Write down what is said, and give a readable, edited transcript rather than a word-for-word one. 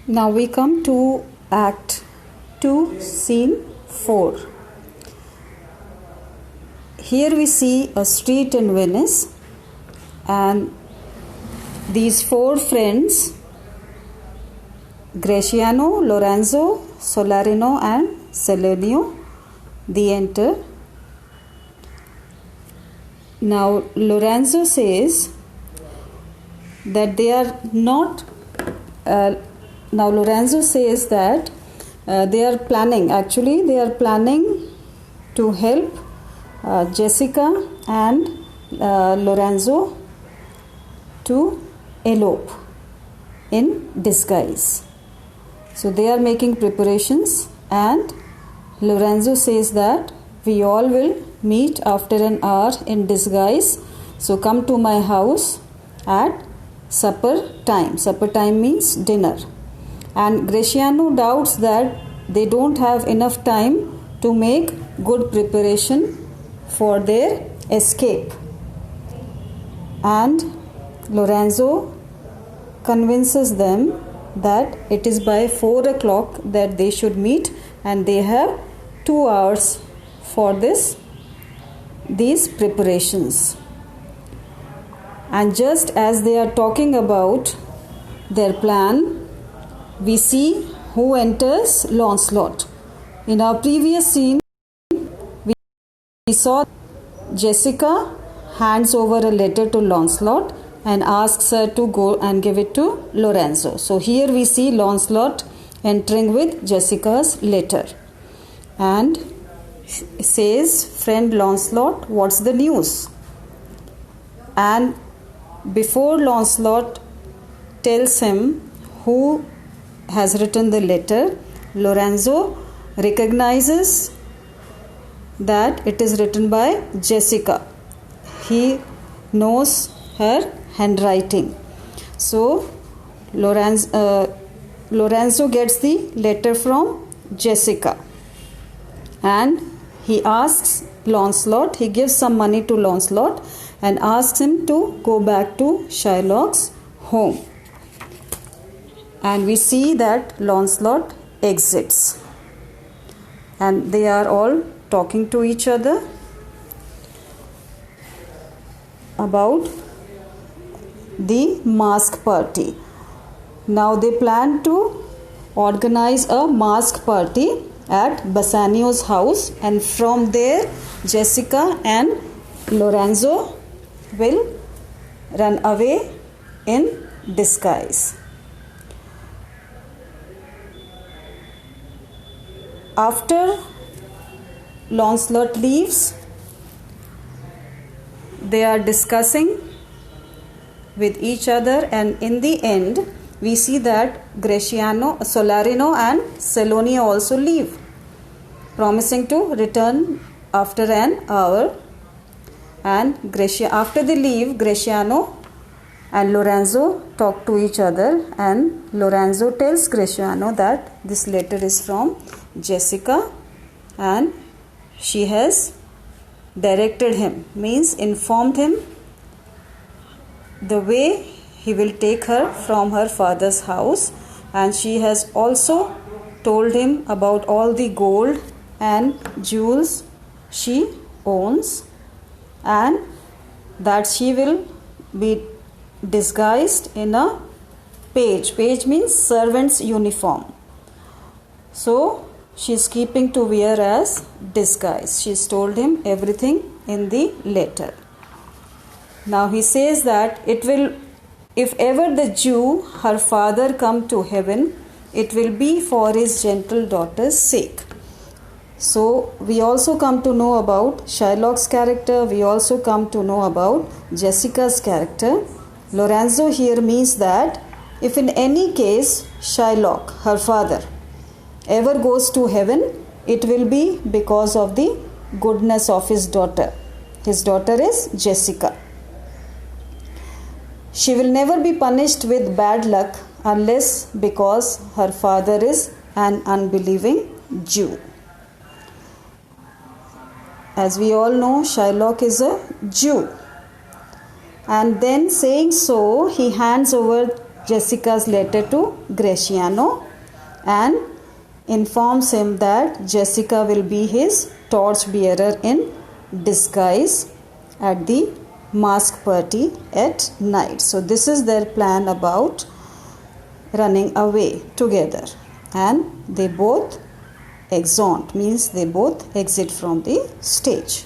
Now we come to Act 2, Scene 4. Here we see a street in Venice, and these four friends, Gratiano, Lorenzo, Solarino and Celenio, they enter. Now Lorenzo says that they are not they are planning to help Jessica and Lorenzo to elope in disguise. So they are making preparations, and Lorenzo says that we all will meet after an hour in disguise. So come to my house at supper time. Supper time means dinner. And Gratiano doubts that they don't have enough time to make good preparation for their escape. And Lorenzo convinces them that it is by 4 o'clock that they should meet, and they have 2 hours for these preparations. And just as they are talking about their plan, we see who enters: Lancelot. In our previous scene, we saw Jessica hands over a letter to Lancelot and asks her to go and give it to Lorenzo. So here we see Lancelot entering with Jessica's letter and says, "Friend Lancelot, what's the news?" And before Lancelot tells him who has written the letter, Lorenzo recognizes that it is written by Jessica. He knows her handwriting. So Lorenzo gets the letter from Jessica, and he asks Lancelot, he gives some money to Lancelot and asks him to go back to Shylock's home. And we see that Lancelot exits, and they are all talking to each other about the mask party. Now they plan to organize a mask party at Bassanio's house, and from there Jessica and Lorenzo will run away in disguise. After Lancelot leaves, they are discussing with each other, and in the end we see that Solarino and Celenio also leave, promising to return after an hour. And after they leave, Gratiano and Lorenzo talk to each other, and Lorenzo tells Gratiano that this letter is from Jessica and she has directed him, means informed him the way he will take her from her father's house, and she has also told him about all the gold and jewels she owns, and that she will be disguised in a page. Page means servant's uniform. So she is keeping to wear as disguise. She has told him everything in the letter. Now he says that if ever the Jew, her father, come to heaven, it will be for his gentle daughter's sake. So we also come to know about Shylock's character. We also come to know about Jessica's character. Lorenzo here means that if in any case Shylock, her father, ever goes to heaven, it will be because of the goodness of his daughter. His daughter is Jessica. She will never be punished with bad luck unless because her father is an unbelieving Jew. As we all know, Shylock is a Jew. And then saying so, he hands over Jessica's letter to Graciano and informs him that Jessica will be his torchbearer in disguise at the mask party at night. So this is their plan about running away together, and they both exeunt, means they both exit from the stage.